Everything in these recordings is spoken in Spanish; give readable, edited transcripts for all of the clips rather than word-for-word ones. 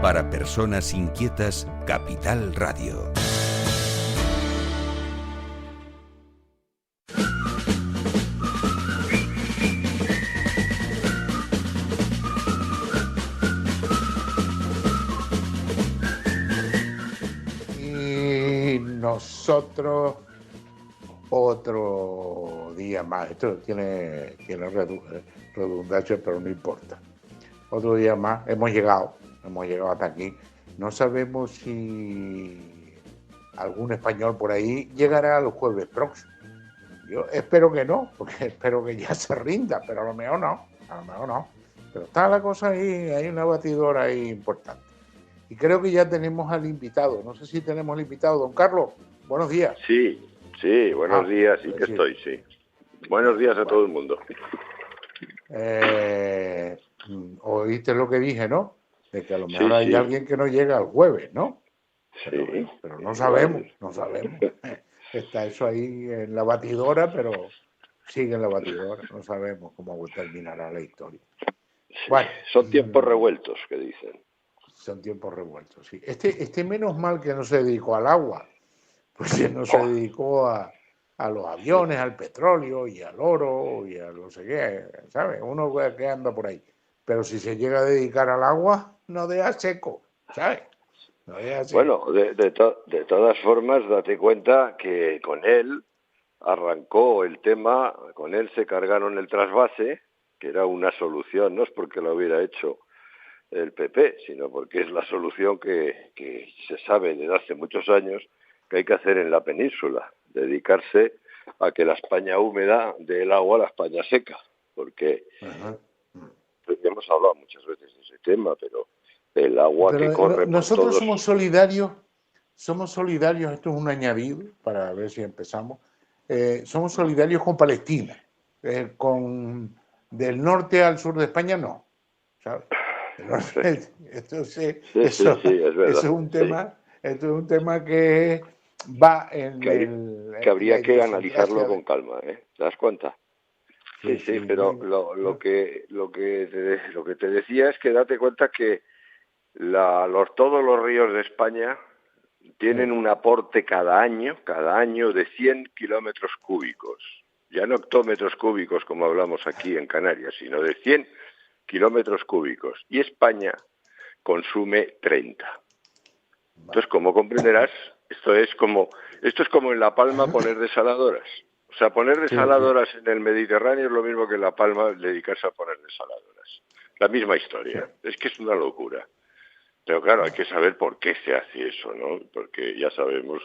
Para personas inquietas, Capital Radio. Y nosotros otro día más, esto tiene redundancia, pero no importa. Otro día más, hemos llegado hasta aquí. No sabemos si algún español por ahí llegará el jueves próximo. Yo espero que no, porque espero que ya se rinda, pero a lo mejor no. Pero está la cosa ahí, hay una batidora ahí importante. Y creo que ya tenemos al invitado. No sé si tenemos al invitado. Don Carlos, buenos días. Sí, buenos días, sí que estoy, sí. Buenos días a todo el mundo. Oíste lo que dije, ¿no? De que a lo mejor hay alguien que no llega el jueves, ¿no? Pero no sabemos. Está eso ahí en la batidora, pero sigue en la batidora. No sabemos cómo terminará la historia. Sí, bueno, son tiempos revueltos, que dicen. Son tiempos revueltos, sí. Este menos mal que no se dedicó al agua, pues no se dedicó a los aviones, al petróleo y al oro y a no sé qué, ¿sabes? Uno que anda por ahí. Pero si se llega a dedicar al agua, no deja seco, ¿sabes? No deja seco. Bueno, de todas formas, date cuenta que con él arrancó el tema, con él se cargaron el trasvase, que era una solución, no es porque lo hubiera hecho el PP, sino porque es la solución que se sabe desde hace muchos años que hay que hacer en la península, dedicarse a que la España húmeda dé el agua a la España seca, porque pues ya hemos hablado muchas veces de ese tema, pero el agua que corre nosotros por todos... somos solidarios, esto es un añadido para ver si empezamos, somos solidarios con Palestina, del norte al sur de España no, ¿sabes? Entonces, eso es un tema, esto es un tema que va en que habría que analizarlo con calma, ¿eh? ¿Te das cuenta? Sí, pero lo que te decía es que date cuenta que todos los ríos de España tienen un aporte cada año de 100 kilómetros cúbicos, ya no hectómetros cúbicos como hablamos aquí en Canarias, sino de 100 kilómetros cúbicos, y España consume 30. Entonces, como comprenderás, esto es como en La Palma poner desaladoras. O sea, poner desaladoras en el Mediterráneo es lo mismo que en La Palma dedicarse a poner desaladoras. La misma historia. Es que es una locura. Pero claro, hay que saber por qué se hace eso, ¿no? Porque ya sabemos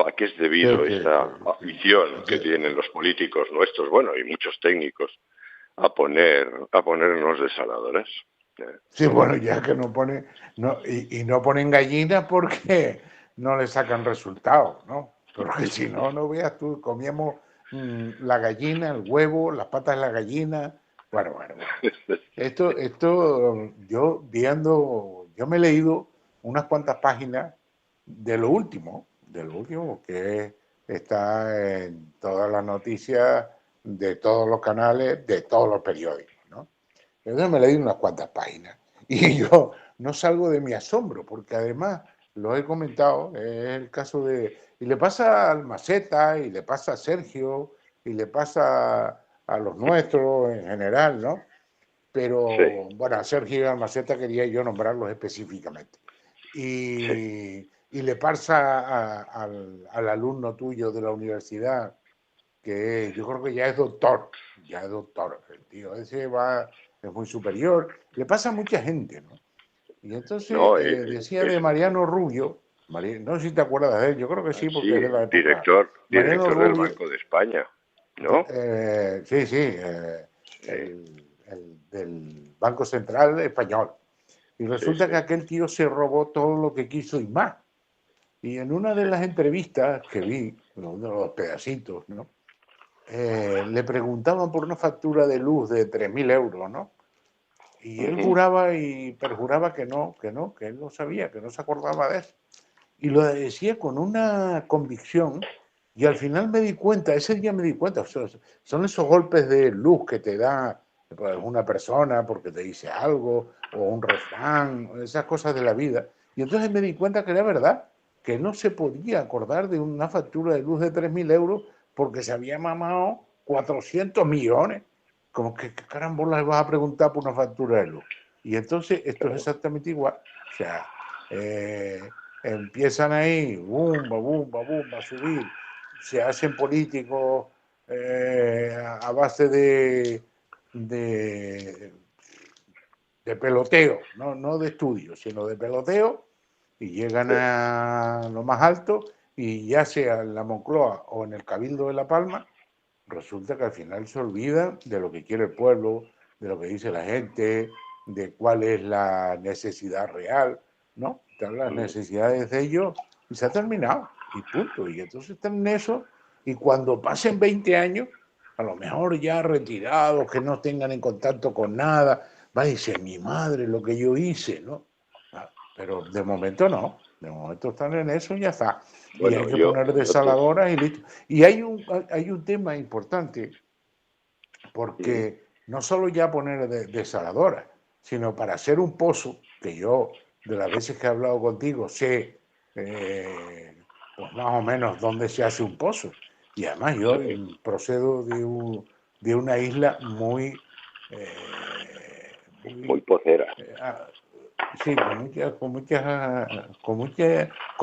a qué es debido esta afición que tienen los políticos nuestros, bueno, y muchos técnicos, a ponernos desaladoras. Sí, bueno, ya que no ponen gallinas porque no le sacan resultados, ¿no? Porque si no veas tú, comíamos la gallina, el huevo, las patas de la gallina. Bueno. Esto, yo me he leído unas cuantas páginas de lo último que está en todas las noticias de todos los canales, de todos los periódicos, ¿no? Entonces me leí unas cuantas páginas y yo no salgo de mi asombro, porque además lo he comentado, es el caso y le pasa al Maceta, y le pasa a Sergio, y le pasa a los nuestros en general, ¿no? Pero, bueno, a Sergio y a Maceta quería yo nombrarlos específicamente. Y le pasa al alumno tuyo de la universidad, que yo creo que ya es doctor, el tío ese es muy superior, le pasa a mucha gente, ¿no? Y entonces decía de Mariano Rubio, no sé si te acuerdas de él, yo creo que sí, porque es de la época. Director del Banco de España, ¿no? El del Banco Central Español. Y resulta que aquel tío se robó todo lo que quiso y más. Y en una de las entrevistas que vi, uno de los pedacitos, ¿no? Le preguntaban por una factura de luz de 3.000 euros, ¿no? Y él juraba y perjuraba que él no sabía, que no se acordaba de eso. Y lo decía con una convicción, y al final ese día me di cuenta, son esos golpes de luz que te da pues una persona porque te dice algo, o un refrán, esas cosas de la vida. Y entonces me di cuenta que era verdad, que no se podía acordar de una factura de luz de 3.000 euros porque se había mamado 400 millones. Como que ¿qué carambola le vas a preguntar por una factura de luz? Y entonces esto es exactamente igual. O sea, empiezan ahí, bumba, bumba, bumba, a subir. Se hacen políticos a base de, de peloteo, no de estudio, sino de peloteo, y llegan a lo más alto, y ya sea en la Moncloa o en el Cabildo de La Palma, resulta que al final se olvidan de lo que quiere el pueblo, de lo que dice la gente, de cuál es la necesidad real, ¿no? Están las necesidades de ellos y se ha terminado, y punto. Y entonces están en eso, y cuando pasen 20 años, a lo mejor ya retirados, que no tengan en contacto con nada, va a decir, mi madre, lo que yo hice, ¿no? Pero de momento no, de momento están en eso y ya está. Y hay Bueno, que poner desaladoras y listo. Y hay un tema importante, porque no solo ya poner desaladoras, sino para hacer un pozo, que yo de las veces que he hablado contigo sé pues más o menos dónde se hace un pozo. Y además yo procedo de una isla muy... muy pocera. Sí, con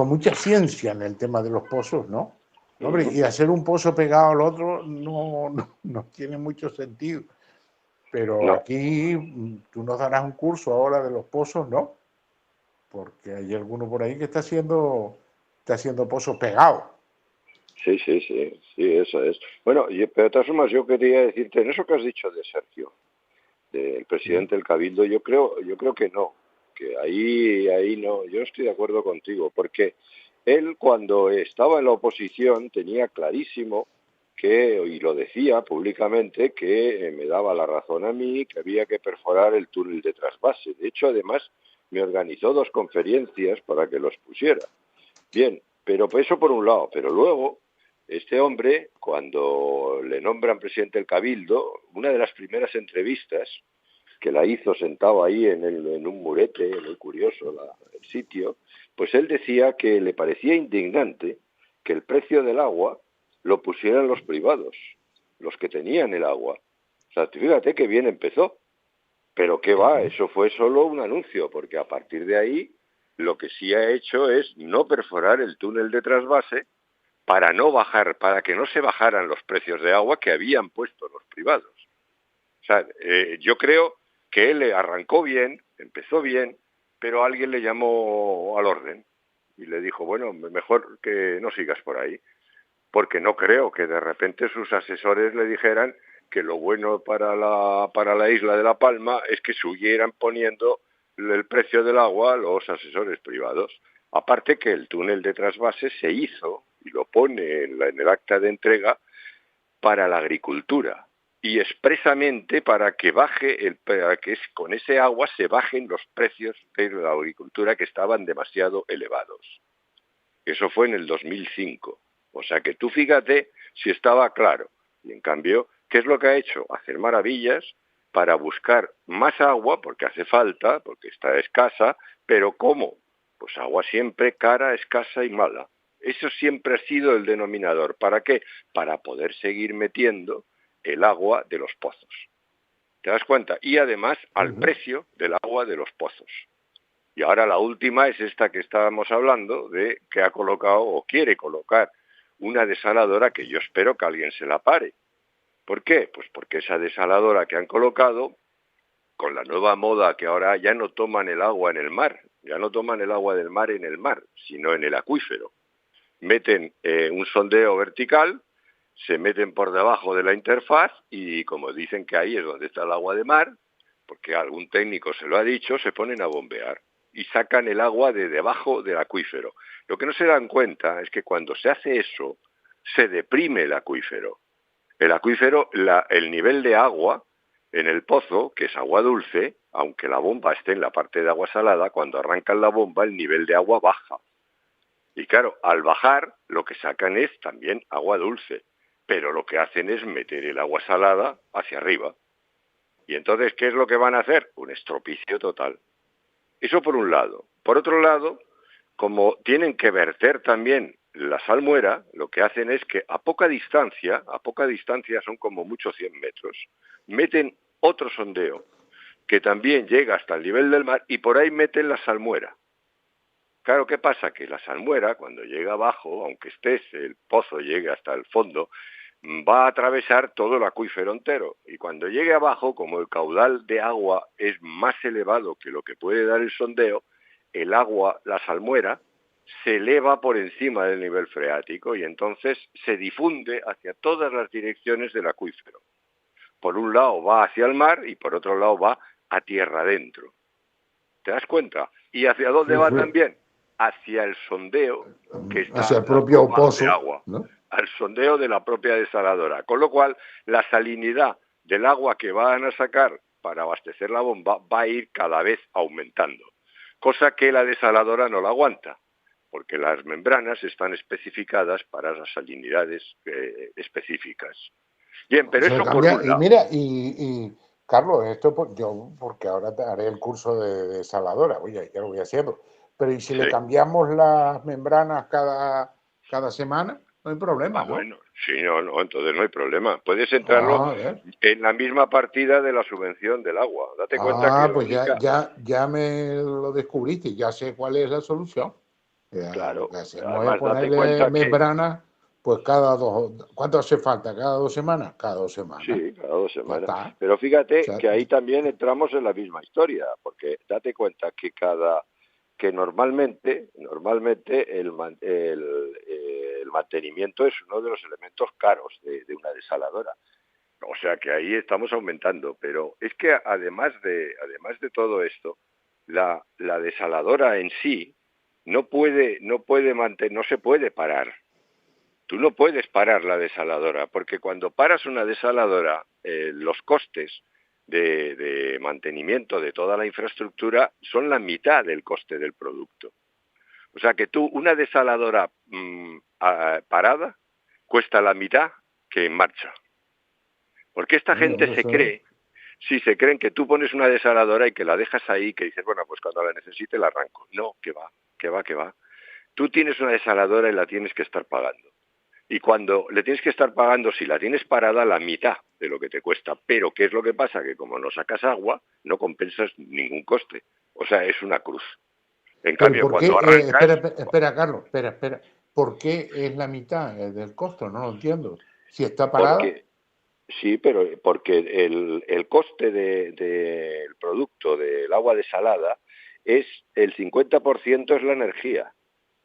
mucha ciencia en el tema de los pozos, ¿no? Hombre, y hacer un pozo pegado al otro no tiene mucho sentido. Pero No, aquí tú nos darás un curso ahora de los pozos, ¿no? Porque hay alguno por ahí que está haciendo pozos pegados. sí, eso es. Bueno, pero de todas formas yo quería decirte, en eso que has dicho de Sergio, del presidente del Cabildo, yo creo que no, que ahí no, yo estoy de acuerdo contigo, porque él cuando estaba en la oposición tenía clarísimo que, y lo decía públicamente, que me daba la razón a mí, que había que perforar el túnel de trasvase. De hecho, además, me organizó 2 conferencias para que los pusiera. Bien, pero eso por un lado, pero luego este hombre, cuando le nombran presidente del Cabildo, una de las primeras entrevistas que la hizo sentado ahí en un murete, muy curioso el sitio, pues él decía que le parecía indignante que el precio del agua lo pusieran los privados, los que tenían el agua. O sea, fíjate que bien empezó, pero qué va, eso fue solo un anuncio, porque a partir de ahí lo que sí ha hecho es no perforar el túnel de trasvase para no bajar, para que no se bajaran los precios de agua que habían puesto los privados. O sea, yo creo que él arrancó bien, empezó bien, pero alguien le llamó al orden y le dijo, bueno, mejor que no sigas por ahí, porque no creo que de repente sus asesores le dijeran que lo bueno para la isla de La Palma es que siguieran poniendo el precio del agua a los asesores privados. Aparte que el túnel de trasvase se hizo, y lo pone en el acta de entrega, para la agricultura y expresamente para que con ese agua se bajen los precios de la agricultura que estaban demasiado elevados. Eso fue en el 2005. O sea que tú fíjate si estaba claro. Y en cambio, ¿qué es lo que ha hecho? Hacer maravillas para buscar más agua, porque hace falta, porque está escasa, pero ¿cómo? Pues agua siempre cara, escasa y mala. Eso siempre ha sido el denominador. ¿Para qué? Para poder seguir metiendo el agua de los pozos. ¿Te das cuenta? Y además al precio del agua de los pozos. Y ahora la última es esta que estábamos hablando, de que ha colocado o quiere colocar una desaladora que yo espero que alguien se la pare. ¿Por qué? Pues porque esa desaladora que han colocado, con la nueva moda que ahora ya no toman el agua en el mar, ya no toman el agua del mar en el mar, sino en el acuífero. Meten un sondeo vertical, se meten por debajo de la interfaz y como dicen que ahí es donde está el agua de mar, porque algún técnico se lo ha dicho, se ponen a bombear y sacan el agua de debajo del acuífero. Lo que no se dan cuenta es que cuando se hace eso, se deprime el acuífero. El acuífero, el nivel de agua en el pozo, que es agua dulce, aunque la bomba esté en la parte de agua salada, cuando arrancan la bomba el nivel de agua baja. Y claro, al bajar lo que sacan es también agua dulce, pero lo que hacen es meter el agua salada hacia arriba. Y entonces, ¿qué es lo que van a hacer? Un estropicio total. Eso por un lado. Por otro lado, como tienen que verter también la salmuera, lo que hacen es que a poca distancia, son como mucho 100 metros, meten otro sondeo que también llega hasta el nivel del mar y por ahí meten la salmuera. Claro, ¿qué pasa? Que la salmuera, cuando llega abajo, aunque el pozo llegue hasta el fondo, va a atravesar todo el acuífero entero. Y cuando llegue abajo, como el caudal de agua es más elevado que lo que puede dar el sondeo, el agua, la salmuera, se eleva por encima del nivel freático y entonces se difunde hacia todas las direcciones del acuífero. Por un lado va hacia el mar y por otro lado va a tierra adentro. ¿Te das cuenta? ¿Y hacia dónde va también? Hacia el sondeo que está hacia el propio pozo de agua, ¿no? al sondeo de la propia desaladora. Con lo cual, la salinidad del agua que van a sacar para abastecer la bomba va a ir cada vez aumentando, cosa que la desaladora no la aguanta, porque las membranas están especificadas para las salinidades específicas. Bien, pero eso por un lado. Y mira, Carlos, esto yo, porque ahora haré el curso de desaladora, oye, ya lo voy haciendo, pero ¿y si le cambiamos las membranas cada semana? No hay problema, ¿no? Bueno, sí, no, entonces no hay problema. Puedes entrarlo en la misma partida de la subvención del agua. Date cuenta que pues ya me lo descubriste, ya sé cuál es la solución. Claro, lo que hacemos además es ponerle membranas, pues ¿cuánto hace falta? ¿Cada 2 semanas? Cada 2 semanas. Sí, cada 2 semanas. Pero fíjate que ahí también entramos en la misma historia, porque date cuenta que normalmente el mantenimiento es uno de los elementos caros de una desaladora. O sea que ahí estamos aumentando, pero es que además de todo esto, la desaladora en sí no se puede parar. Tú no puedes parar la desaladora, porque cuando paras una desaladora, los costes de mantenimiento de toda la infraestructura son la mitad del coste del producto. O sea que una desaladora parada cuesta la mitad que en marcha. Porque esta gente se creen que tú pones una desaladora y que la dejas ahí, que dices, bueno, pues cuando la necesite la arranco. No, que va. Tú tienes una desaladora y la tienes que estar pagando. Y cuando le tienes que estar pagando, si la tienes parada, la mitad de lo que te cuesta. Pero, ¿qué es lo que pasa? Que como no sacas agua, no compensas ningún coste. O sea, es una cruz. En cambio, cuando arrancas... Espera, Carlos, espera. ¿Por qué es la mitad del costo? No lo entiendo. Si está parada... Sí, pero porque el coste del producto del agua desalada es el 50% es la energía,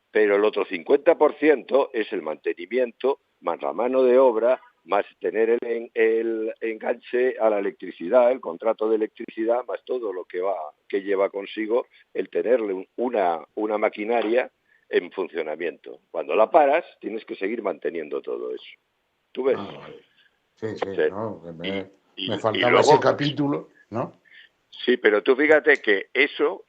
pero el otro 50% es el mantenimiento, más la mano de obra, más tener el enganche a la electricidad, el contrato de electricidad, más todo lo que lleva consigo el tenerle una maquinaria en funcionamiento. Cuando la paras, tienes que seguir manteniendo todo eso. ¿Tú ves? Vale. Sí, no, me luego, faltaba ese capítulo, ¿no? Sí, pero tú fíjate que eso,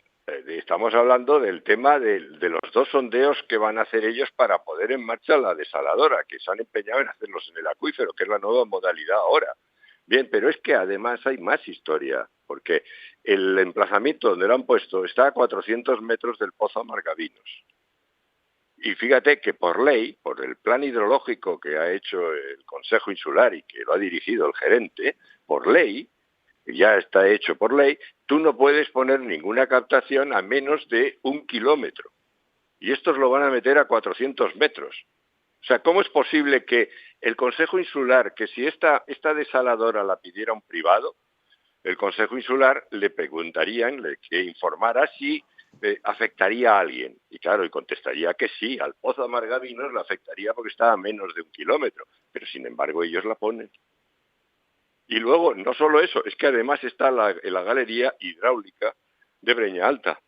estamos hablando del tema de los 2 sondeos que van a hacer ellos para poner en marcha la desaladora, que se han empeñado en hacerlos en el acuífero, que es la nueva modalidad ahora. Bien, pero es que además hay más historia, porque el emplazamiento donde lo han puesto está a 400 metros del pozo Amargavinos. Y fíjate que por ley, por el plan hidrológico que ha hecho el Consejo Insular y que lo ha dirigido el gerente, por ley, ya está hecho por ley, tú no puedes poner ninguna captación a menos de 1 kilómetro. Y estos lo van a meter a 400 metros. O sea, ¿cómo es posible que el Consejo Insular, que si esta desaladora la pidiera un privado, el Consejo Insular le preguntarían, que informara si afectaría a alguien? Y claro, y contestaría que sí, al pozo Amargavinos le afectaría porque está a menos de 1 kilómetro, pero sin embargo ellos la ponen. Y luego, no solo eso, es que además está la galería hidráulica de Breña Alta,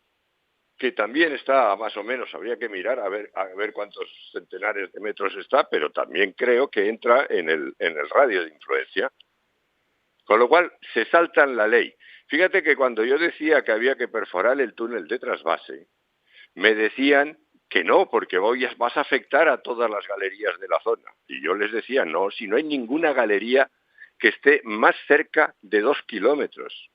que también está más o menos, habría que mirar a ver cuántos centenares de metros está, pero también creo que entra en el radio de influencia. Con lo cual, se saltan la ley. Fíjate que cuando yo decía que había que perforar el túnel de trasvase, me decían que no, porque vas a afectar a todas las galerías de la zona. Y yo les decía, no, si no hay ninguna galería que esté más cerca de 2 kilómetros.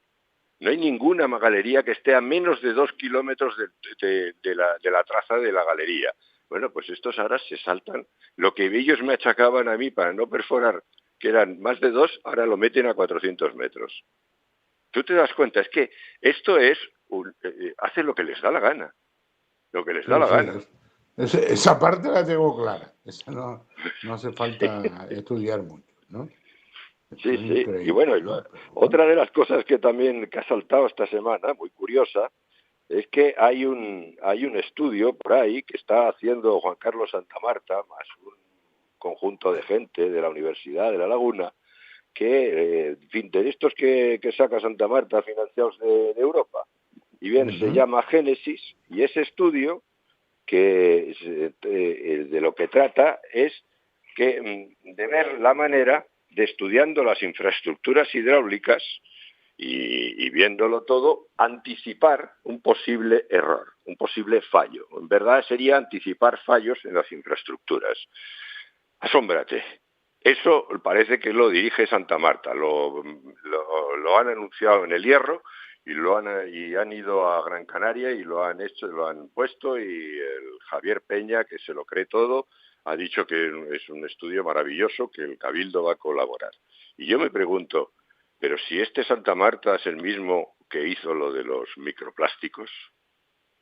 No hay ninguna galería que esté a menos de 2 kilómetros de la traza de la galería. Bueno, pues estos ahora se saltan. Lo que ellos me achacaban a mí para no perforar, que eran más de 2, ahora lo meten a 400 metros. Tú te das cuenta, es que esto es, hace lo que les da la gana. Lo que les da la gana. Esa parte la tengo clara. Esa no hace falta estudiar mucho, ¿no? Sí, sí. Increíble, Y bueno, ¿no? otra de las cosas que también que ha saltado esta semana, muy curiosa, es que hay un estudio por ahí que está haciendo Juan Carlos Santamarta, más un conjunto de gente de la Universidad de La Laguna, que, en fin, de estos que saca Santamarta financiados de Europa. Y bien, se llama Génesis, y ese estudio que de lo que trata es que de ver la manera de, estudiando las infraestructuras hidráulicas y viéndolo todo, anticipar un posible error, un posible fallo. En verdad sería anticipar fallos en las infraestructuras. Asómbrate. Eso parece que lo dirige Santa Marta. Lo han anunciado en El Hierro y han ido a Gran Canaria y lo han hecho, lo han puesto, y el Javier Peña, que se lo cree todo, ha dicho que es un estudio maravilloso, que el Cabildo va a colaborar. Y yo me pregunto, pero si este Santa Marta es el mismo que hizo lo de los microplásticos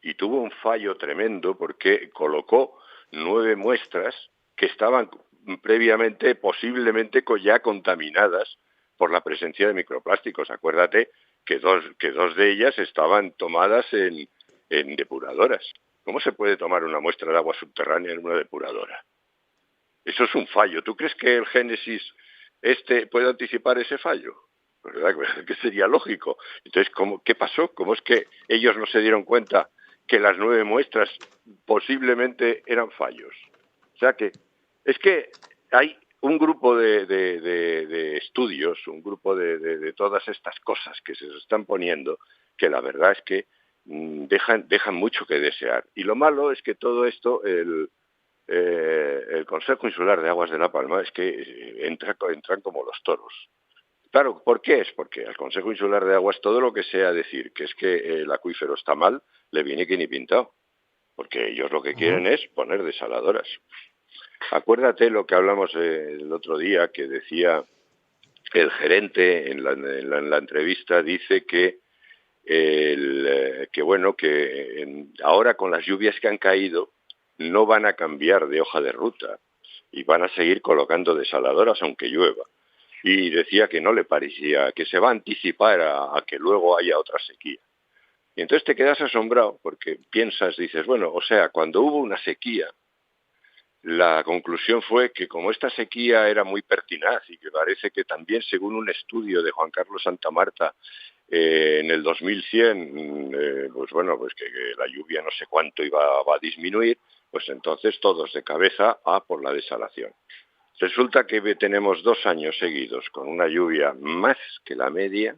y tuvo un fallo tremendo porque colocó 9 muestras que estaban previamente, posiblemente ya contaminadas por la presencia de microplásticos. Acuérdate que dos de ellas estaban tomadas en depuradoras. ¿Cómo se puede tomar una muestra de agua subterránea en una depuradora? Eso es un fallo. ¿Tú crees que el Génesis puede anticipar ese fallo? ¿Verdad? Que sería lógico. Entonces, ¿qué pasó? ¿Cómo es que ellos no se dieron cuenta que las 9 muestras posiblemente eran fallos? O sea que es que hay un grupo de estudios, un grupo de todas estas cosas que se están poniendo, que la verdad es que dejan mucho que desear. Y lo malo es que todo esto, el Consejo Insular de Aguas de La Palma, es que entran como los toros. Claro, ¿por qué es? Porque al Consejo Insular de Aguas todo lo que sea decir que es que el acuífero está mal, le viene que ni pintado. Porque ellos lo que quieren es poner desaladoras. Acuérdate lo que hablamos el otro día, que decía el gerente en la entrevista, dice que ahora con las lluvias que han caído no van a cambiar de hoja de ruta y van a seguir colocando desaladoras aunque llueva. Y decía que no le parecía, que se va a anticipar a que luego haya otra sequía. Y entonces te quedas asombrado porque piensas, dices, bueno, o sea, cuando hubo una sequía, la conclusión fue que como esta sequía era muy pertinaz y que parece que también, según un estudio de Juan Carlos Santamarta, en el 2100, pues que la lluvia no sé cuánto va a disminuir, pues entonces todos de cabeza a por la desalación. Resulta que tenemos 2 años seguidos con una lluvia más que la media,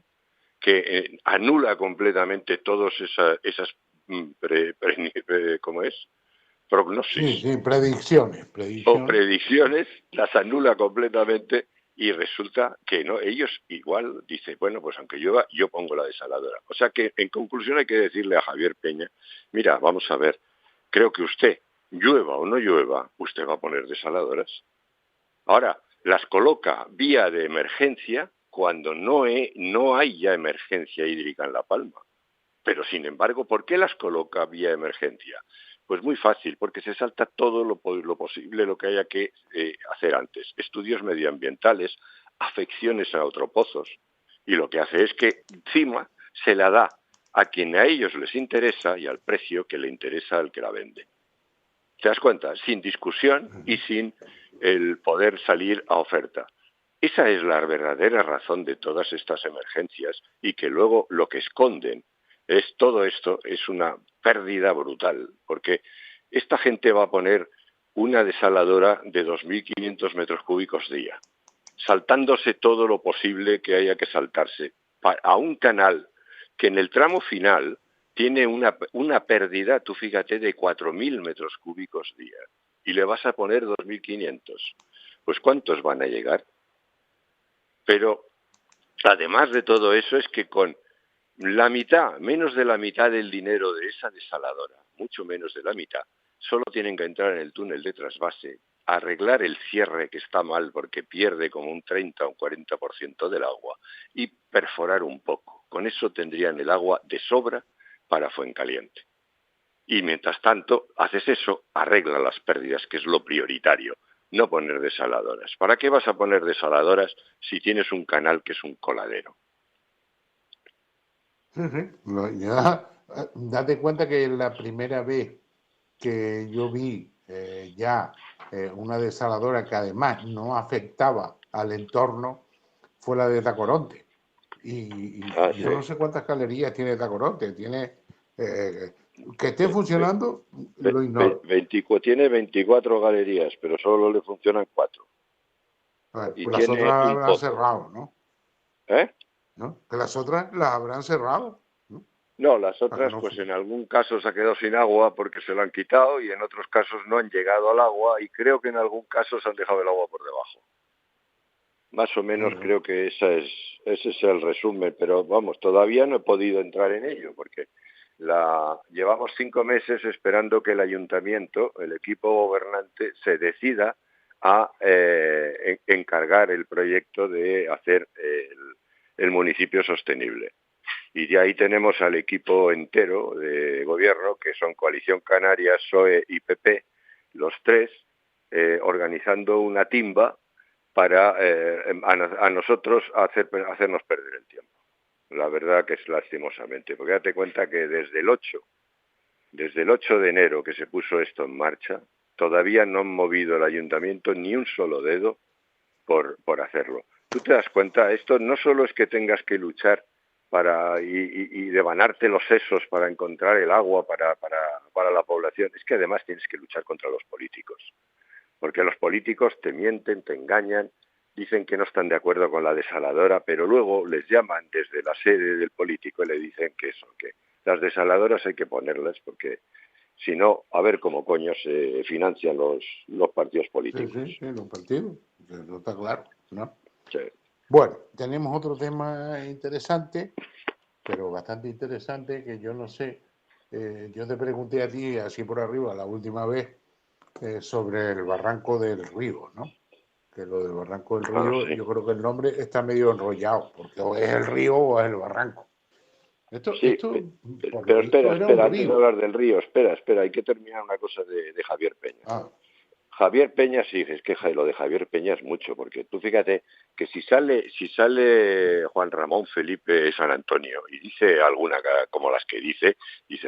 que anula completamente todas esas ¿cómo es? Prognosis. Sí, predicciones. O predicciones, las anula completamente, y resulta que no, ellos igual dicen, bueno, pues aunque llueva, yo pongo la desaladora. O sea que, en conclusión, hay que decirle a Javier Peña, mira, vamos a ver, creo que usted, llueva o no llueva, usted va a poner desaladoras. Ahora, las coloca vía de emergencia cuando no hay ya emergencia hídrica en La Palma. Pero, sin embargo, ¿por qué las coloca vía emergencia? Pues muy fácil, porque se salta todo lo posible, lo que haya que hacer antes. Estudios medioambientales, afecciones a eutropozos. Y lo que hace es que encima se la da a quien a ellos les interesa y al precio que le interesa al que la vende. ¿Te das cuenta? Sin discusión y sin el poder salir a oferta. Esa es la verdadera razón de todas estas emergencias, y que luego lo que esconden todo esto es una pérdida brutal, porque esta gente va a poner una desaladora de 2.500 metros cúbicos día, saltándose todo lo posible que haya que saltarse, a un canal que en el tramo final tiene una pérdida, tú fíjate, de 4.000 metros cúbicos día, y le vas a poner 2.500. Pues ¿cuántos van a llegar? Pero además de todo eso es que con la mitad, menos de la mitad del dinero de esa desaladora, mucho menos de la mitad, solo tienen que entrar en el túnel de trasvase, arreglar el cierre que está mal porque pierde como un 30 o un 40% del agua y perforar un poco. Con eso tendrían el agua de sobra para Fuencaliente. Y mientras tanto, haces eso, arregla las pérdidas, que es lo prioritario, no poner desaladoras. ¿Para qué vas a poner desaladoras si tienes un canal que es un coladero? Sí, sí. Date cuenta que la primera vez que yo vi una desaladora que además no afectaba al entorno fue la de Tacoronte. Y yo no Sí. sé cuántas galerías tiene Tacoronte. Que esté funcionando, lo ignoro. Tiene 24 galerías, pero solo le funcionan 4. A ver, Y pues las tiene otras un habrán pozo. cerrado, ¿no? ¿Eh? ¿No? Que las otras las habrán cerrado, ¿no? No, las Para que otras, no pues en algún caso se ha quedado sin agua porque se lo han quitado y en otros casos no han llegado al agua y creo que en algún caso se han dejado el agua por debajo. Más o menos creo que ese es el resumen, pero vamos, todavía no he podido entrar en ello porque llevamos 5 meses esperando que el ayuntamiento, el equipo gobernante, se decida a encargar el proyecto de hacer el municipio sostenible. Y de ahí tenemos al equipo entero de gobierno, que son Coalición Canaria, PSOE y PP, los tres, organizando una timba para a nosotros hacernos perder el tiempo. La verdad que es lastimosamente, porque date cuenta que desde el 8 de enero que se puso esto en marcha, todavía no han movido el ayuntamiento ni un solo dedo por hacerlo. Tú te das cuenta, esto no solo es que tengas que luchar y devanarte los sesos para encontrar el agua para la población, es que además tienes que luchar contra los políticos. Porque los políticos te mienten, te engañan, dicen que no están de acuerdo con la desaladora, pero luego les llaman desde la sede del político y le dicen que las desaladoras hay que ponerlas porque si no, a ver cómo coño se financian los partidos políticos. Sí, los partidos, eso está claro, ¿no? Sí. Bueno, tenemos otro tema interesante, pero bastante interesante, que yo no sé, yo te pregunté a ti así por arriba la última vez sobre el barranco del río, ¿no? Que lo del barranco del río, Sí. yo creo que el nombre está medio enrollado, porque o es el río o es el barranco. Sí, Por lo pero visto, era un antes de río. hablar del río, espera, hay que terminar una cosa de Javier Peña. Javier Peña, sí, es que lo de Javier Peña es mucho, porque tú fíjate que si sale Juan Ramón Felipe San Antonio y dice alguna como las que dice,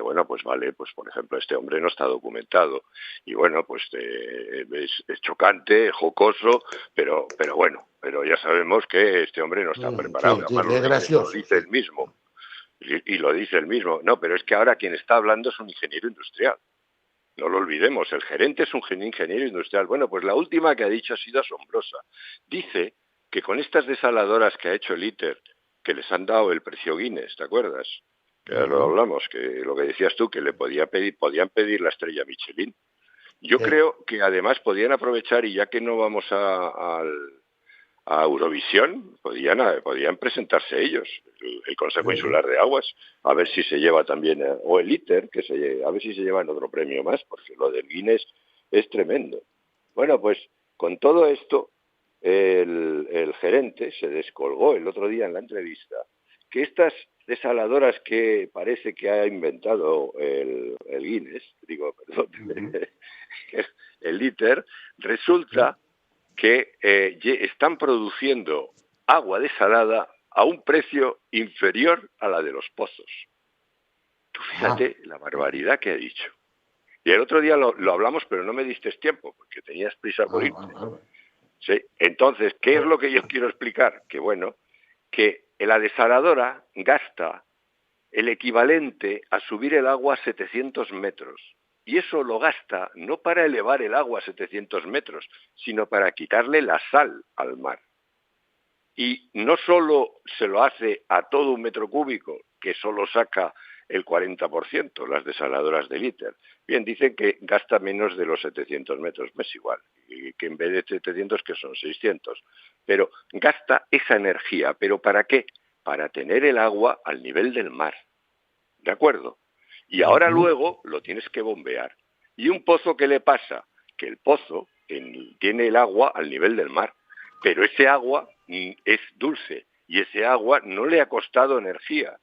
bueno, pues vale, pues por ejemplo, este hombre no está documentado. Y bueno, pues es chocante, jocoso, pero bueno, pero ya sabemos que este hombre no está preparado, además Es lo gracioso, dice él mismo. Y lo dice él mismo. No, pero es que ahora quien está hablando es un ingeniero industrial. No lo olvidemos, el gerente es un ingeniero industrial. Bueno, pues la última que ha dicho ha sido asombrosa. Dice que con estas desaladoras que ha hecho el ITER, que les han dado el precio Guinness, ¿te acuerdas? Que ya lo hablamos, que lo que decías tú, que podían pedir la estrella Michelin. Yo creo que además podían aprovechar, y ya que no vamos a Eurovisión, podían presentarse ellos, el Consejo Insular de Aguas, a ver si se lleva también, o el ITER, a ver si se llevan otro premio más, porque lo del Guinness es tremendo. Bueno, pues con todo esto, el gerente se descolgó el otro día en la entrevista que estas desaladoras que parece que ha inventado el Guinness, el ITER, resulta que están produciendo agua desalada a un precio inferior a la de los pozos. Tú fíjate la barbaridad que ha dicho. Y el otro día lo hablamos, pero no me diste tiempo, porque tenías prisa por irte. Sí. Entonces, ¿qué es lo que yo quiero explicar? Que bueno, que la desaladora gasta el equivalente a subir el agua a 700 metros. Y eso lo gasta no para elevar el agua a 700 metros, sino para quitarle la sal al mar. Y no solo se lo hace a todo un metro cúbico, que solo saca el 40%, las desaladoras del ITER. Bien, dicen que gasta menos de los 700 metros, me es igual, y que en vez de 700 que son 600. pero gasta esa energía. ¿Pero para qué? Para tener el agua al nivel del mar. ¿De acuerdo? Y ahora luego lo tienes que bombear. ¿Y un pozo qué le pasa? Que el pozo tiene el agua al nivel del mar, pero ese agua es dulce y ese agua no le ha costado energía.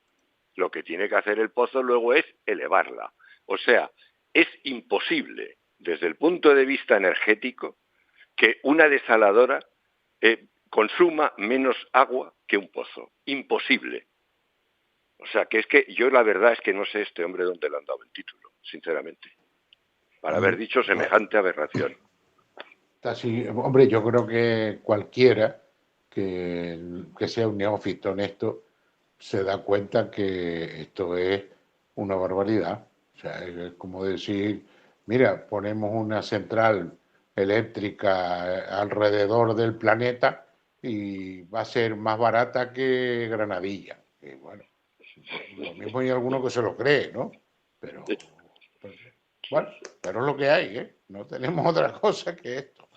Lo que tiene que hacer el pozo luego es elevarla. O sea, es imposible, desde el punto de vista energético, que una desaladora consuma menos agua que un pozo. Imposible. O sea, que es que yo la verdad es que no sé este hombre dónde le han dado el título, sinceramente, para haber dicho semejante aberración. Así, hombre, yo creo que cualquiera que sea un neófito en esto se da cuenta que esto es una barbaridad. O sea, es como decir, mira, ponemos una central eléctrica alrededor del planeta y va a ser más barata que Granadilla. Y bueno, lo mismo hay alguno que se lo cree, ¿no? Pero bueno, pero es lo que hay, ¿eh? No tenemos otra cosa que esto.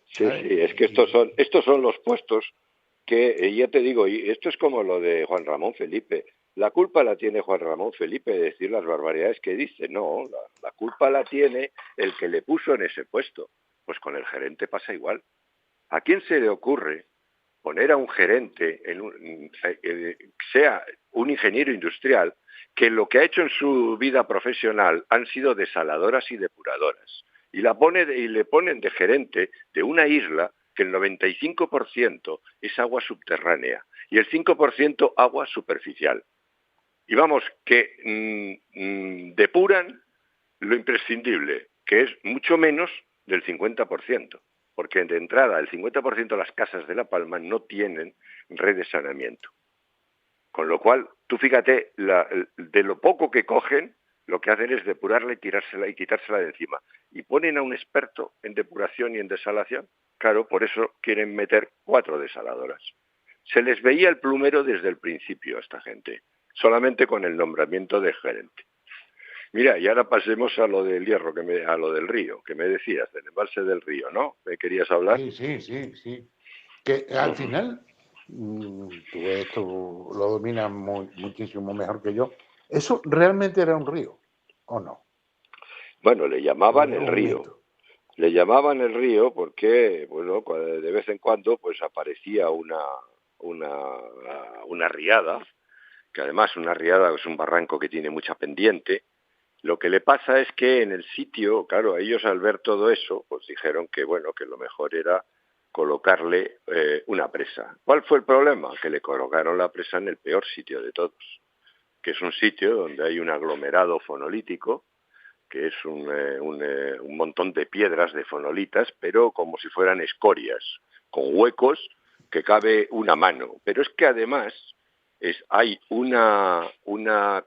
Sí, ¿Sabes? sí, es que estos son los puestos que, ya te digo, y esto es como lo de Juan Ramón Felipe. La culpa la tiene Juan Ramón Felipe de decir las barbaridades que dice. No, la culpa la tiene el que le puso en ese puesto. Pues con el gerente pasa igual. ¿A quién se le ocurre poner a un gerente, sea un ingeniero industrial, que lo que ha hecho en su vida profesional han sido desaladoras y depuradoras? Y le ponen de gerente de una isla que el 95% es agua subterránea y el 5% agua superficial. Y vamos, que depuran lo imprescindible, que es mucho menos del 50%, porque de entrada el 50% de las casas de La Palma no tienen red de saneamiento. Con lo cual, tú fíjate, de lo poco que cogen, lo que hacen es depurarla y quitársela de encima. Y ponen a un experto en depuración y en desalación. Claro, por eso quieren meter 4 desaladoras. Se les veía el plumero desde el principio a esta gente, solamente con el nombramiento de gerente. Mira, y ahora pasemos a lo del hierro, a lo del río, que me decías, del embalse del río, ¿no? ¿Me querías hablar? Sí. Que al final, tú esto lo dominas muchísimo mejor que yo. ¿Eso realmente era un río o no? Bueno, le llamaban el Un río. mito. Le llamaban el río porque, bueno, de vez en cuando pues aparecía una riada, que además una riada es un barranco que tiene mucha pendiente. Lo que le pasa es que en el sitio, claro, ellos al ver todo eso, pues dijeron que, bueno, que lo mejor era colocarle una presa. ¿Cuál fue el problema? Que le colocaron la presa en el peor sitio de todos, que es un sitio donde hay un aglomerado fonolítico, que es un montón de piedras, de fonolitas, pero como si fueran escorias, con huecos que cabe una mano. Pero es que además hay una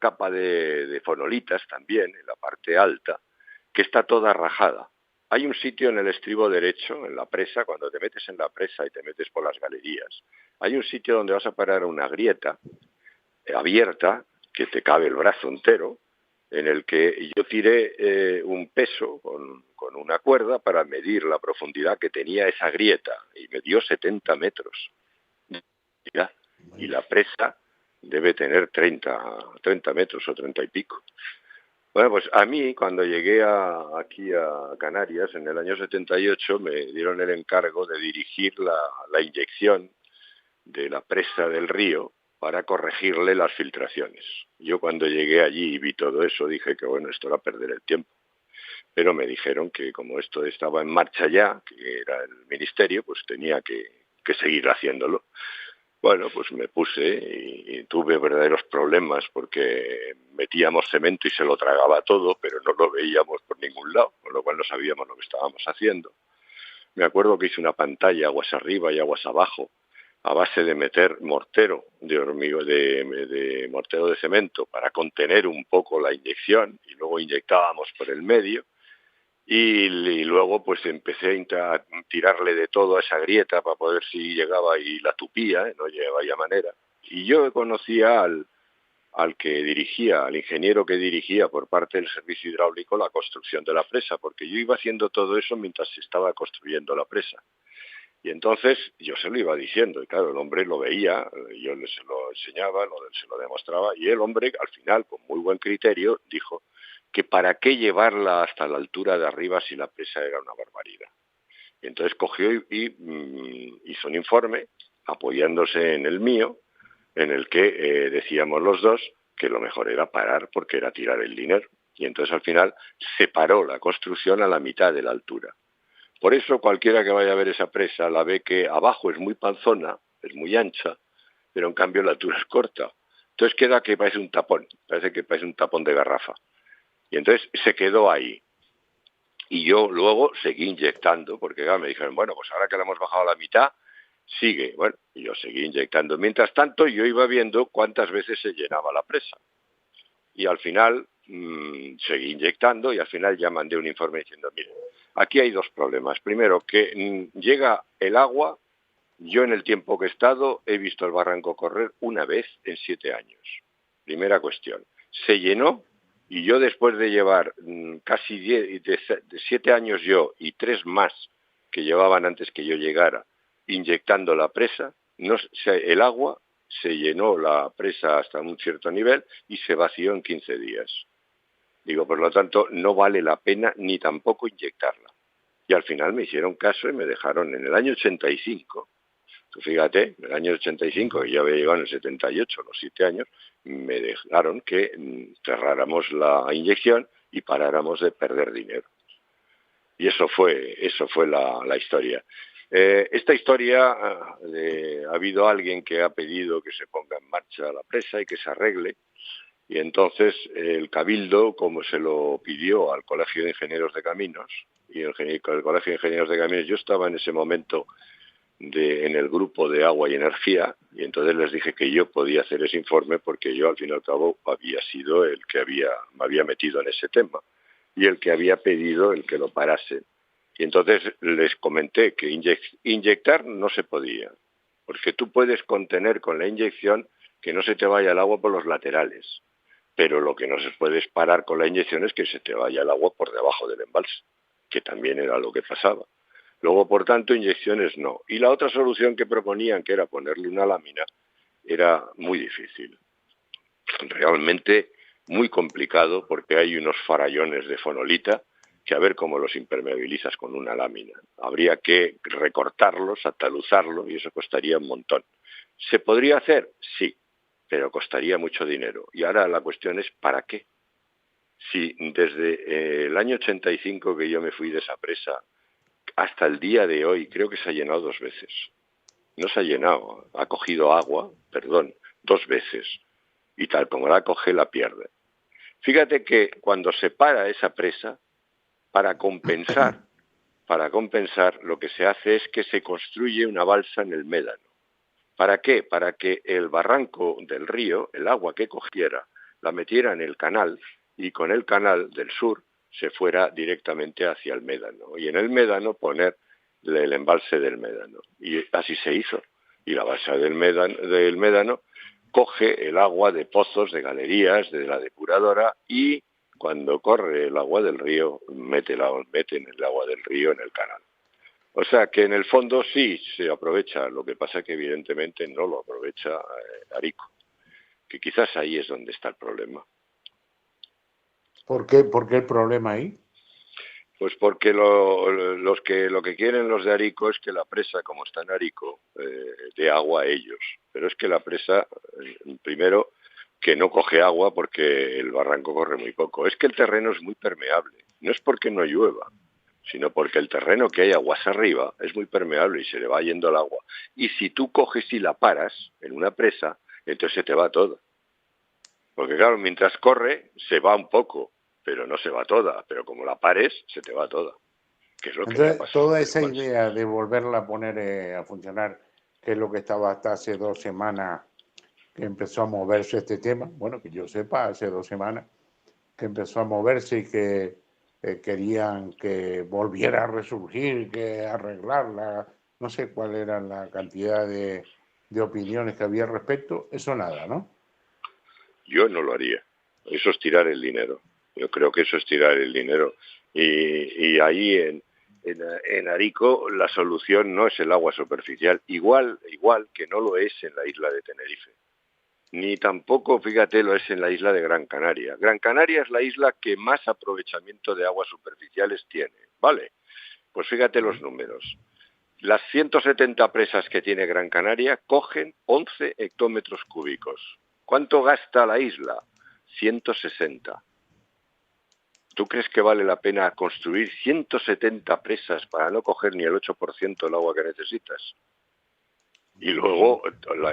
capa de fonolitas también en la parte alta que está toda rajada. Hay un sitio en el estribo derecho, en la presa, cuando te metes en la presa y te metes por las galerías, hay un sitio donde vas a parar a una grieta abierta, que te cabe el brazo entero, en el que yo tiré un peso con una cuerda para medir la profundidad que tenía esa grieta, y me dio 70 metros. Y la presa debe tener 30 metros o 30 y pico. Bueno, pues a mí, cuando llegué aquí a Canarias, en el año 78, me dieron el encargo de dirigir la inyección de la presa del río para corregirle las filtraciones. Yo cuando llegué allí y vi todo eso, dije que bueno, esto era perder el tiempo. Pero me dijeron que como esto estaba en marcha ya, que era el ministerio, pues tenía que seguir haciéndolo. Bueno, pues me puse y tuve verdaderos problemas porque metíamos cemento y se lo tragaba todo, pero no lo veíamos por ningún lado, con lo cual no sabíamos lo que estábamos haciendo. Me acuerdo que hice una pantalla aguas arriba y aguas abajo, a base de meter mortero de mortero de cemento para contener un poco la inyección, y luego inyectábamos por el medio, y luego pues empecé a tirarle de todo a esa grieta para poder si llegaba y la tupía, no llegaba ya manera. Y yo conocía al que dirigía, al ingeniero que dirigía por parte del servicio hidráulico la construcción de la presa, porque yo iba haciendo todo eso mientras se estaba construyendo la presa. Y entonces yo se lo iba diciendo, y claro, el hombre lo veía, yo se lo enseñaba, se lo demostraba, y el hombre, al final, con muy buen criterio, dijo que para qué llevarla hasta la altura de arriba si la presa era una barbaridad. Y entonces cogió y hizo un informe, apoyándose en el mío, en el que decíamos los dos que lo mejor era parar porque era tirar el dinero. Y entonces al final se paró la construcción a la mitad de la altura. Por eso cualquiera que vaya a ver esa presa la ve que abajo es muy panzona, es muy ancha, pero en cambio la altura es corta. Entonces queda que parece un tapón, parece que parece un tapón de garrafa. Y entonces se quedó ahí. Y yo luego seguí inyectando, porque claro, me dijeron, bueno, pues ahora que la hemos bajado a la mitad, sigue. Bueno, y yo seguí inyectando. Mientras tanto, yo iba viendo cuántas veces se llenaba la presa. Y al final seguí inyectando y al final ya mandé un informe diciendo, mire, aquí hay dos problemas. Primero, que llega el agua. Yo en el tiempo que he estado he visto el barranco correr una vez en 7 años. Primera cuestión. Se llenó y yo después de llevar casi 7 años yo y 3 más que llevaban antes que yo llegara inyectando la presa, el agua se llenó la presa hasta un cierto nivel y se vació en 15 días. Digo, por lo tanto, no vale la pena ni tampoco inyectarla. Y al final me hicieron caso y me dejaron en el año 85. Tú fíjate, en el año 85, que yo había llegado en el 78, los 7 años, me dejaron que cerráramos la inyección y paráramos de perder dinero. Y eso fue la historia. Esta historia, ha habido alguien que ha pedido que se ponga en marcha la presa y que se arregle, y entonces el Cabildo, como se lo pidió al Colegio de Ingenieros de Caminos, y el Colegio de Ingenieros de Caminos, yo estaba en ese momento en el grupo de agua y energía, y entonces les dije que yo podía hacer ese informe porque yo al fin y al cabo había sido el que me había metido en ese tema y el que había pedido el que lo parasen. Y entonces les comenté que inyectar no se podía, porque tú puedes contener con la inyección que no se te vaya el agua por los laterales, pero lo que no se puede es parar con la inyección es que se te vaya el agua por debajo del embalse, que también era lo que pasaba. Luego, por tanto, inyecciones no. Y la otra solución que proponían, que era ponerle una lámina, era muy difícil. Realmente muy complicado porque hay unos farallones de fonolita que a ver cómo los impermeabilizas con una lámina. Habría que recortarlos, ataluzarlo y eso costaría un montón. ¿Se podría hacer? Sí, pero costaría mucho dinero. Y ahora la cuestión es ¿para qué? Si desde el año 85 que yo me fui de esa presa hasta el día de hoy creo que se ha llenado 2 veces. No se ha llenado, ha cogido agua, 2 veces. Y tal como la coge, la pierde. Fíjate que cuando se para esa presa, para compensar, lo que se hace es que se construye una balsa en el médano. ¿Para qué? Para que el barranco del río, el agua que cogiera, la metiera en el canal y con el canal del sur se fuera directamente hacia el médano. Y en el médano poner el embalse del médano. Y así se hizo. Y la balsa del médano coge el agua de pozos, de galerías, de la depuradora y cuando corre el agua del río, meten el agua del río en el canal. O sea que en el fondo sí se aprovecha, lo que pasa que evidentemente no lo aprovecha Arico, que quizás ahí es donde está el problema. ¿Por qué el problema ahí? Pues porque lo que quieren los de Arico es que la presa, como está en Arico, dé agua a ellos. Pero es que la presa, primero, que no coge agua porque el barranco corre muy poco. Es que el terreno es muy permeable. No es porque no llueva, sino porque el terreno que hay aguas arriba es muy permeable y se le va yendo el agua. Y si tú coges y la paras en una presa, entonces se te va todo. Porque claro, mientras corre, se va un poco, pero no se va toda. Pero como la pares, se te va toda. Que es lo que le ha pasado. Toda esa idea de volverla a poner a funcionar, que es lo que estaba hasta hace 2 semanas que empezó a moverse este tema, bueno, que yo sepa, hace 2 semanas que empezó a moverse y que querían que volviera a resurgir, que arreglarla, no sé cuál era la cantidad de opiniones que había al respecto, eso nada, ¿no? Yo no lo haría, eso es tirar el dinero, yo creo que eso es tirar el dinero. Y ahí en Arico la solución no es el agua superficial, igual que no lo es en la isla de Tenerife. Ni tampoco, fíjate, lo es en la isla de Gran Canaria. Gran Canaria es la isla que más aprovechamiento de aguas superficiales tiene, ¿vale? Pues fíjate los números. Las 170 presas que tiene Gran Canaria cogen 11 hectómetros cúbicos. ¿Cuánto gasta la isla? 160. ¿Tú crees que vale la pena construir 170 presas para no coger ni el 8% del agua que necesitas? Y luego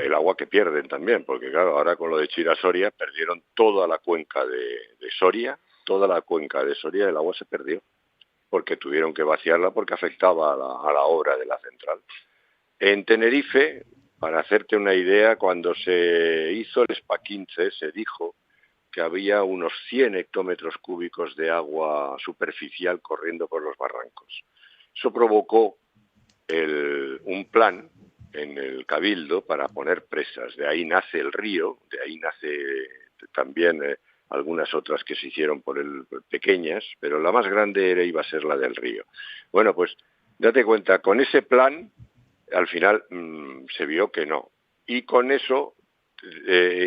el agua que pierden también, porque claro, ahora con lo de Chira-Soria perdieron toda la cuenca de Soria, toda la cuenca de Soria, el agua se perdió, porque tuvieron que vaciarla porque afectaba a la obra de la central. En Tenerife, para hacerte una idea, cuando se hizo el SPA 15 se dijo que había unos 100 hectómetros cúbicos de agua superficial corriendo por los barrancos. Eso provocó un plan en el Cabildo para poner presas. De ahí nace el río, de ahí nace también algunas otras que se hicieron pequeñas, pero la más grande iba a ser la del río. Bueno, pues date cuenta, con ese plan al final se vio que no. Y con eso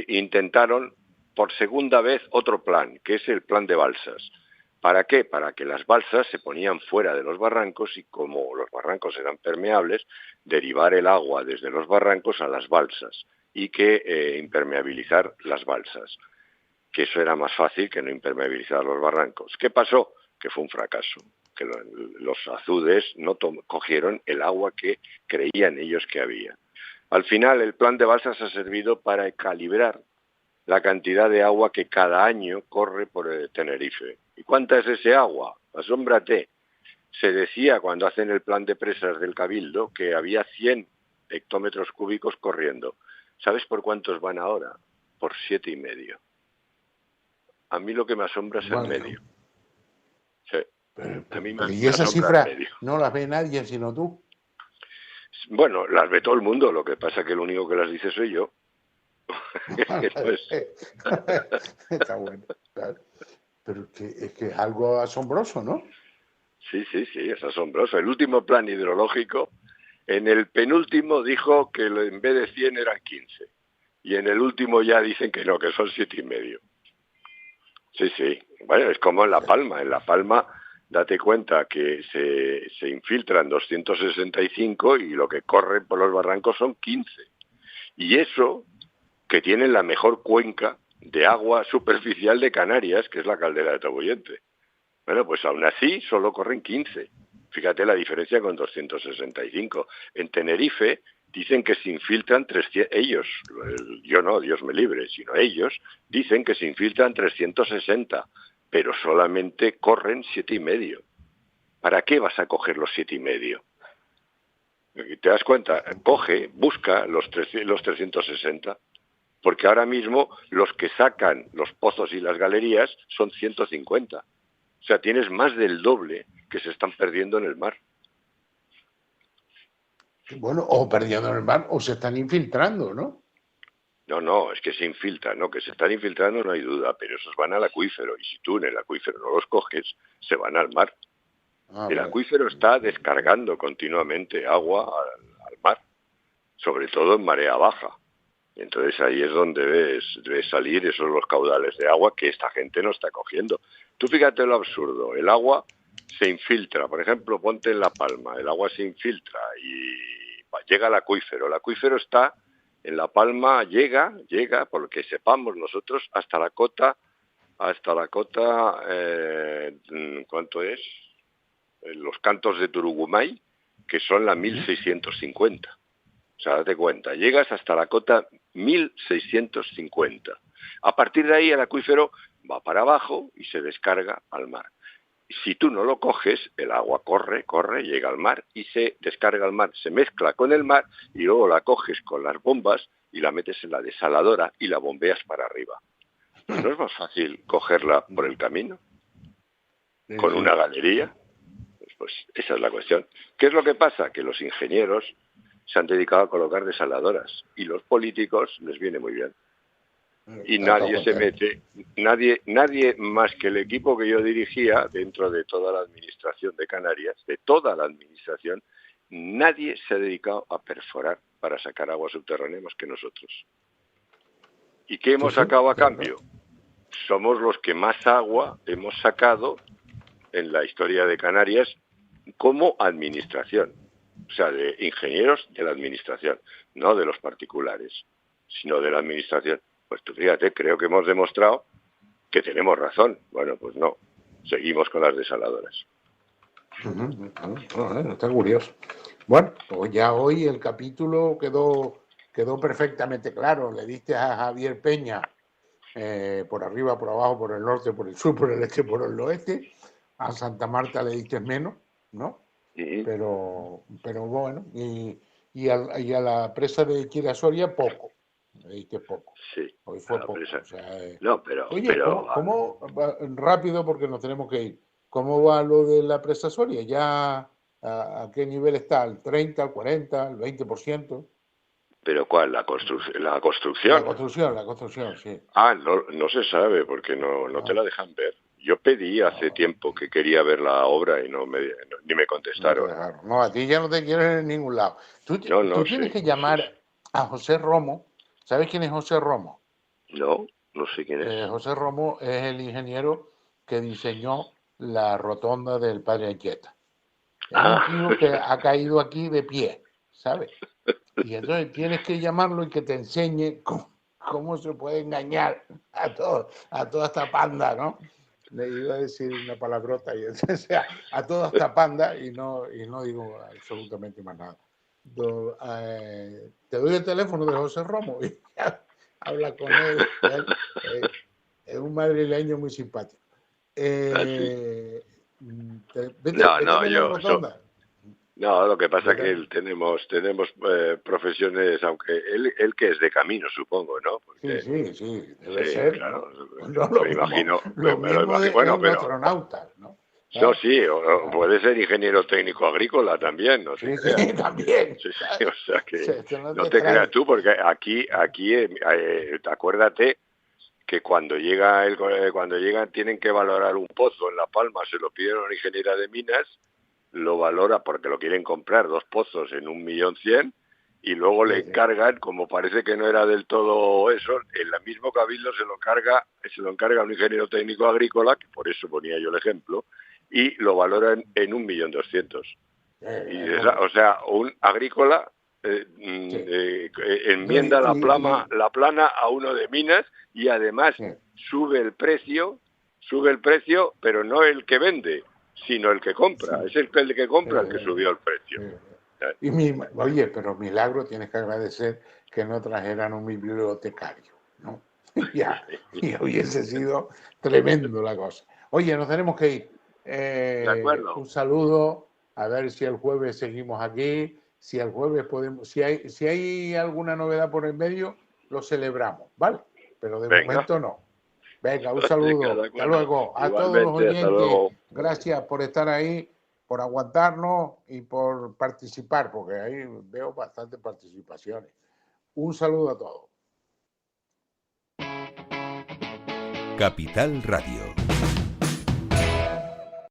intentaron por segunda vez otro plan, que es el plan de balsas. ¿Para qué? Para que las balsas se ponían fuera de los barrancos y como los barrancos eran permeables, derivar el agua desde los barrancos a las balsas y que impermeabilizar las balsas, que eso era más fácil que no impermeabilizar los barrancos. ¿Qué pasó? Que fue un fracaso, que los azudes no cogieron el agua que creían ellos que había. Al final el plan de balsas ha servido para calibrar la cantidad de agua que cada año corre por Tenerife. ¿Y cuánta es ese agua? Asómbrate. Se decía cuando hacen el plan de presas del Cabildo que había 100 hectómetros cúbicos corriendo. ¿Sabes por cuántos van ahora? Por 7,5. A mí lo que me asombra es el medio. Sí. A mí y esa cifra no las ve nadie sino tú. Bueno, las ve todo el mundo. Lo que pasa es que el único que las dice soy yo. Está bueno, claro. Pero es que es algo asombroso, ¿no? Sí, es asombroso. El último plan hidrológico, en el penúltimo dijo que en vez de 100 eran 15. Y en el último ya dicen que no, que son 7,5. Sí. Bueno, es como en La Palma. En La Palma, date cuenta que se infiltran 265 y lo que corre por los barrancos son 15. Y eso que tienen la mejor cuenca de agua superficial de Canarias, que es la caldera de Taboyente. Bueno, pues aún así solo corren 15. Fíjate la diferencia con 265. En Tenerife dicen que se infiltran 300, ellos, yo no, Dios me libre, sino ellos, dicen que se infiltran 360, pero solamente corren 7,5. ¿Para qué vas a coger los 7,5? ¿Te das cuenta? Busca los 360. Porque ahora mismo los que sacan los pozos y las galerías son 150. O sea, tienes más del doble que se están perdiendo en el mar. Bueno, o perdiendo en el mar o se están infiltrando, ¿no? No, es que se infiltran, ¿no? Que se están infiltrando no hay duda, pero esos van al acuífero y si tú en el acuífero no los coges, se van al mar. El acuífero está descargando continuamente agua al mar, sobre todo en marea baja. Entonces ahí es donde debes salir esos los caudales de agua que esta gente no está cogiendo. Tú fíjate lo absurdo, el agua se infiltra, por ejemplo, ponte en La Palma, el agua se infiltra y llega al acuífero. El acuífero está en La Palma, llega, por lo que sepamos nosotros, hasta la cota, ¿cuánto es? Los cantos de Turugumay, que son la 1650. O sea, date cuenta, llegas hasta la cota 1650. A partir de ahí el acuífero va para abajo y se descarga al mar. Si tú no lo coges, el agua corre, llega al mar y se descarga al mar, se mezcla con el mar y luego la coges con las bombas y la metes en la desaladora y la bombeas para arriba. ¿No es más fácil cogerla por el camino? ¿Con una galería? Pues esa es la cuestión. ¿Qué es lo que pasa? Que los ingenieros se han dedicado a colocar desaladoras y los políticos les viene muy bien. y nadie se mete, nadie más que el equipo que yo dirigía dentro de toda la administración de Canarias, de toda la administración, nadie se ha dedicado a perforar para sacar agua subterránea más que nosotros. ¿Y qué hemos sacado a cambio? Somos los que más agua hemos sacado en la historia de Canarias como administración. O sea, de ingenieros de la administración, no de los particulares, sino de la administración. Pues tú fíjate, creo que hemos demostrado que tenemos razón. Bueno, pues no, seguimos con las desaladoras. Está curioso. Bueno, pues ya hoy el capítulo quedó perfectamente claro. Le diste a Javier Peña por arriba, por abajo, por el norte, por el sur, por el este, por el oeste. A Santa Marta le diste menos, ¿no? Pero bueno, y a la presa de Chirasoria poco. Le diste poco. Sí. Hoy fue poco. O sea, no, pero... Oye, pero, ¿cómo rápido, porque nos tenemos que ir? ¿Cómo va lo de la presa Soria? ¿Ya a qué nivel está? ¿Al 30, al 40, al 20%? ¿Pero cuál? ¿La construcción? La construcción, sí. No se sabe porque no te la dejan ver. Yo pedí hace tiempo que quería ver la obra y ni me contestaron. No, a ti ya no te quieren en ningún lado. Tú tienes que llamar a José Romo. ¿Sabes quién es José Romo? No sé quién es. José Romo es el ingeniero que diseñó la rotonda del Padre Anchieta. Es un tío que ha caído aquí de pie, ¿sabes? Y entonces tienes que llamarlo y que te enseñe cómo se puede engañar a toda esta panda, ¿no? Le iba a decir una palabrota y a toda esta panda y no digo absolutamente más nada. Te doy el teléfono de José Romo y habla con él. Es un madrileño muy simpático. No, lo que pasa es que tenemos profesiones, aunque él que es de camino, supongo, ¿no? Porque, sí, debe ser. Claro, no, me imagino. Lo mismo es un astronauta, ¿no? No, sí, o puede ser ingeniero técnico agrícola también, no sé. Sí, también. Sí, o sea que no te creas tú, porque aquí acuérdate que cuando llegan tienen que valorar un pozo en La Palma, se lo pidieron a una ingeniera de minas, lo valora porque lo quieren comprar 2 pozos en 1.100.000 y luego le encargan, como parece que no era del todo eso, en el mismo cabildo se lo encarga un ingeniero técnico agrícola, que por eso ponía yo el ejemplo, y lo valoran en 1.200.000. O sea, un agrícola enmienda la plana a uno de minas y además sube el precio, pero no el que vende, sino el que compra. Es el que compra el que subió el precio. Oye, pero milagro, tienes que agradecer que no trajeran un bibliotecario, ¿no? Y hubiese sido tremendo la cosa. Oye, nos tenemos que ir. De acuerdo. Un saludo, a ver si el jueves seguimos aquí, si el jueves podemos, si hay alguna novedad por el medio, lo celebramos, ¿vale? Pero de momento no. Venga, un saludo. Hasta luego. A todos los oyentes, gracias por estar ahí, por aguantarnos y por participar, porque ahí veo bastantes participaciones. Un saludo a todos. Capital Radio.